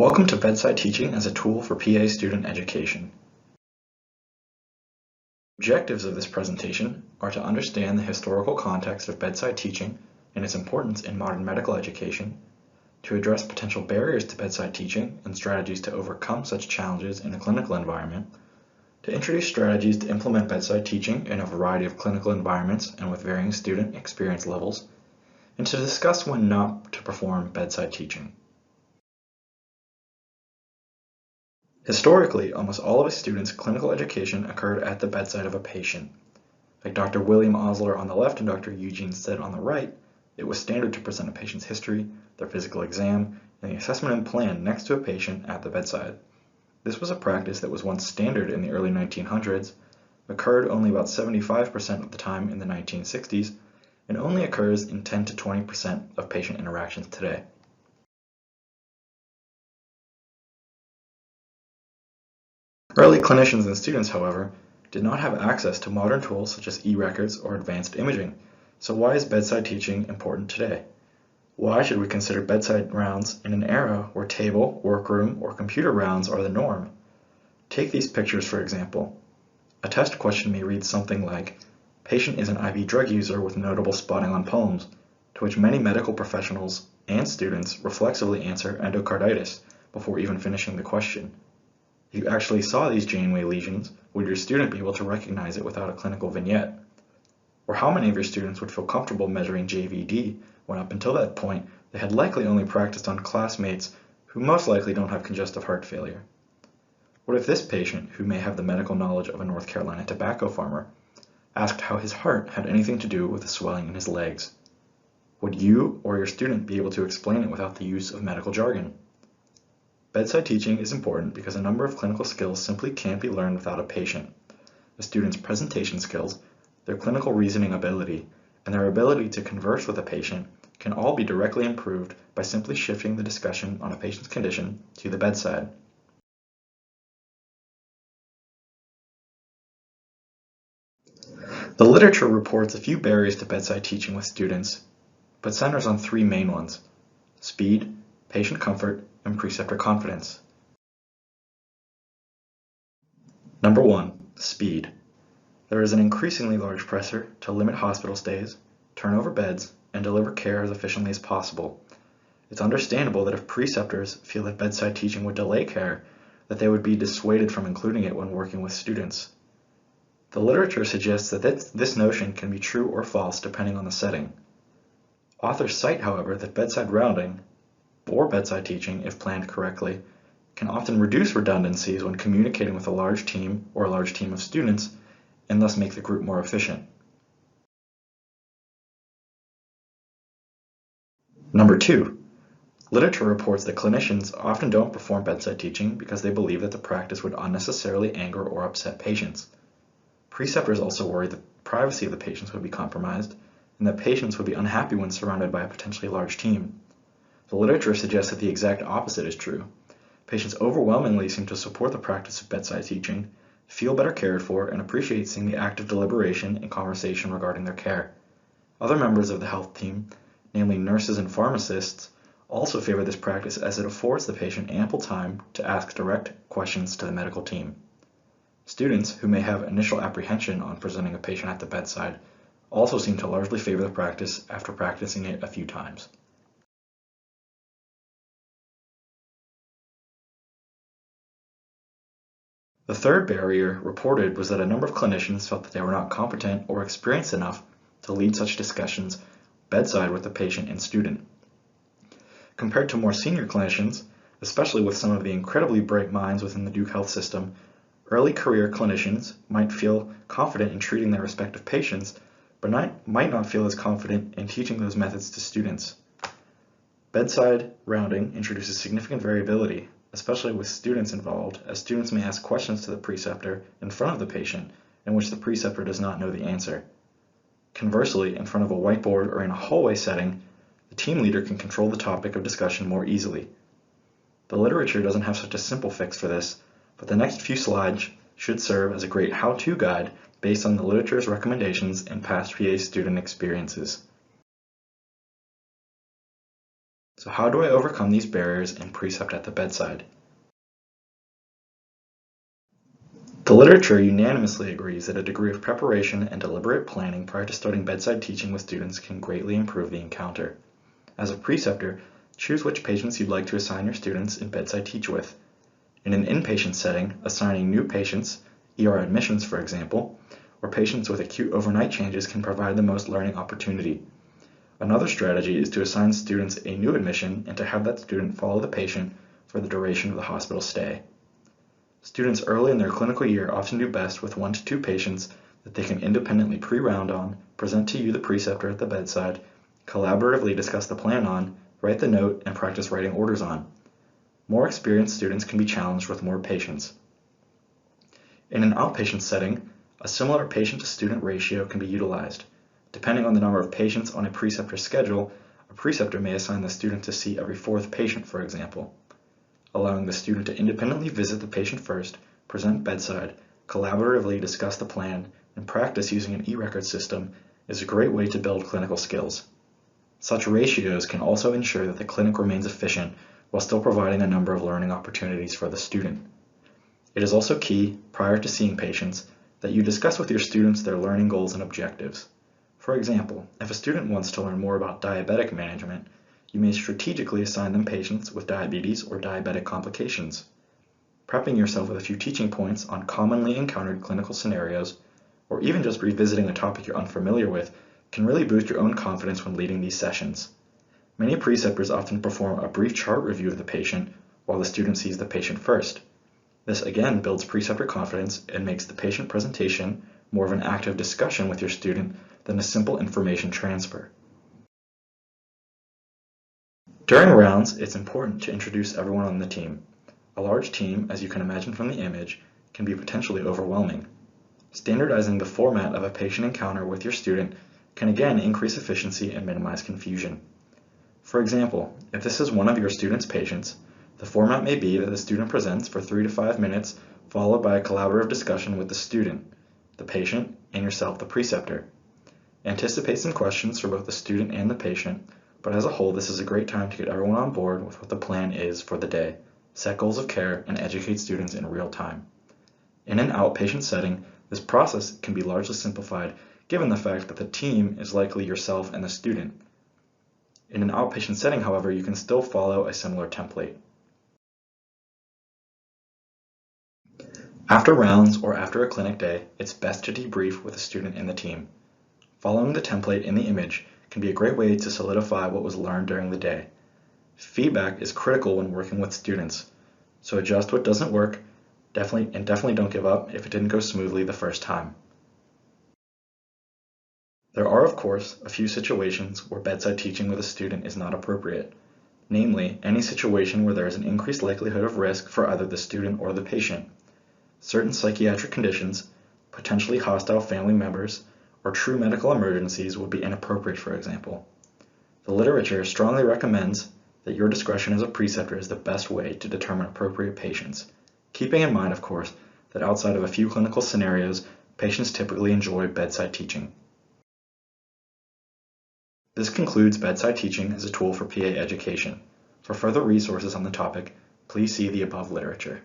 Welcome to Bedside Teaching as a tool for PA student education. Objectives of this presentation are to understand the historical context of bedside teaching and its importance in modern medical education, to address potential barriers to bedside teaching and strategies to overcome such challenges in a clinical environment, to introduce strategies to implement bedside teaching in a variety of clinical environments and with varying student experience levels, and to discuss when not to perform bedside teaching. Historically, almost all of a student's clinical education occurred at the bedside of a patient. Like Dr. William Osler on the left and Dr. Eugene Stead on the right, it was standard to present a patient's history, their physical exam, and the assessment and plan next to a patient at the bedside. This was a practice that was once standard in the early 1900s, occurred only about 75% of the time in the 1960s, and only occurs in 10 to 20% of patient interactions today. Early clinicians and students, however, did not have access to modern tools such as e-records or advanced imaging, so why is bedside teaching important today? Why should we consider bedside rounds in an era where table, workroom, or computer rounds are the norm? Take these pictures for example. A test question may read something like, patient is an IV drug user with notable spotting on palms, to which many medical professionals and students reflexively answer endocarditis before even finishing the question. If you actually saw these Janeway lesions, would your student be able to recognize it without a clinical vignette? Or how many of your students would feel comfortable measuring JVD when up until that point they had likely only practiced on classmates who most likely don't have congestive heart failure? What if this patient, who may have the medical knowledge of a North Carolina tobacco farmer, asked how his heart had anything to do with the swelling in his legs? Would you or your student be able to explain it without the use of medical jargon? Bedside teaching is important because a number of clinical skills simply can't be learned without a patient. The student's presentation skills, their clinical reasoning ability, and their ability to converse with a patient can all be directly improved by simply shifting the discussion on a patient's condition to the bedside. The literature reports a few barriers to bedside teaching with students, but centers on three main ones: speed, patient comfort, and preceptor confidence. Number 1. Speed. There is an increasingly large pressure to limit hospital stays, turn over beds, and deliver care as efficiently as possible. It's understandable that if preceptors feel that bedside teaching would delay care, that they would be dissuaded from including it when working with students. The literature suggests that this notion can be true or false depending on the setting. Authors cite, however, that bedside rounding, or bedside teaching, if planned correctly, can often reduce redundancies when communicating with a large team or a large team of students, and thus make the group more efficient. Number 2. Literature reports that clinicians often don't perform bedside teaching because they believe that the practice would unnecessarily anger or upset patients. Preceptors also worry that the privacy of the patients would be compromised, and that patients would be unhappy when surrounded by a potentially large team. The literature suggests that the exact opposite is true. Patients overwhelmingly seem to support the practice of bedside teaching, feel better cared for, and appreciate seeing the active deliberation and conversation regarding their care. Other members of the health team, namely nurses and pharmacists, also favor this practice as it affords the patient ample time to ask direct questions to the medical team. Students, who may have initial apprehension on presenting a patient at the bedside, also seem to largely favor the practice after practicing it a few times. The third barrier reported was that a number of clinicians felt that they were not competent or experienced enough to lead such discussions bedside with the patient and student. Compared to more senior clinicians, especially with some of the incredibly bright minds within the Duke Health system, early career clinicians might feel confident in treating their respective patients, but might not feel as confident in teaching those methods to students. Bedside rounding introduces significant variability, especially with students involved, as students may ask questions to the preceptor in front of the patient in which the preceptor does not know the answer. Conversely, in front of a whiteboard or in a hallway setting, the team leader can control the topic of discussion more easily. The literature doesn't have such a simple fix for this, but the next few slides should serve as a great how-to guide based on the literature's recommendations and past PA student experiences. So how do I overcome these barriers in precept at the bedside? The literature unanimously agrees that a degree of preparation and deliberate planning prior to starting bedside teaching with students can greatly improve the encounter. As a preceptor, choose which patients you'd like to assign your students in bedside teach with. In an inpatient setting, assigning new patients, ER admissions for example, or patients with acute overnight changes can provide the most learning opportunity. Another strategy is to assign students a new admission and to have that student follow the patient for the duration of the hospital stay. Students early in their clinical year often do best with 1 to 2 patients that they can independently pre-round on, present to you, the preceptor, at the bedside, collaboratively discuss the plan on, write the note, and practice writing orders on. More experienced students can be challenged with more patients. In an outpatient setting, a similar patient-to-student ratio can be utilized. Depending on the number of patients on a preceptor's schedule, a preceptor may assign the student to see every 4th patient, for example. Allowing the student to independently visit the patient first, present bedside, collaboratively discuss the plan, and practice using an e-record system is a great way to build clinical skills. Such ratios can also ensure that the clinic remains efficient while still providing a number of learning opportunities for the student. It is also key, prior to seeing patients, that you discuss with your students their learning goals and objectives. For example, if a student wants to learn more about diabetic management, you may strategically assign them patients with diabetes or diabetic complications. Prepping yourself with a few teaching points on commonly encountered clinical scenarios, or even just revisiting a topic you're unfamiliar with, can really boost your own confidence when leading these sessions. Many preceptors often perform a brief chart review of the patient while the student sees the patient first. This again builds preceptor confidence and makes the patient presentation more of an active discussion with your student than a simple information transfer. During rounds, it's important to introduce everyone on the team. A large team, as you can imagine from the image, can be potentially overwhelming. Standardizing the format of a patient encounter with your student can again increase efficiency and minimize confusion. For example, if this is one of your student's patients, the format may be that the student presents for 3 to 5 minutes, followed by a collaborative discussion with the student, the patient, and yourself, the preceptor. Anticipate some questions for both the student and the patient, but as a whole, this is a great time to get everyone on board with what the plan is for the day, set goals of care, and educate students in real time. In an outpatient setting, this process can be largely simplified given the fact that the team is likely yourself and the student. In an outpatient setting, however, you can still follow a similar template. After rounds or after a clinic day, it's best to debrief with the student and the team. Following the template in the image can be a great way to solidify what was learned during the day. Feedback is critical when working with students, so adjust what doesn't work, definitely don't give up if it didn't go smoothly the first time. There are, of course, a few situations where bedside teaching with a student is not appropriate, namely any situation where there is an increased likelihood of risk for either the student or the patient. Certain psychiatric conditions, potentially hostile family members, or true medical emergencies would be inappropriate, for example. The literature strongly recommends that your discretion as a preceptor is the best way to determine appropriate patients, keeping in mind, of course, that outside of a few clinical scenarios, patients typically enjoy bedside teaching. This concludes bedside teaching as a tool for PA education. For further resources on the topic, please see the above literature.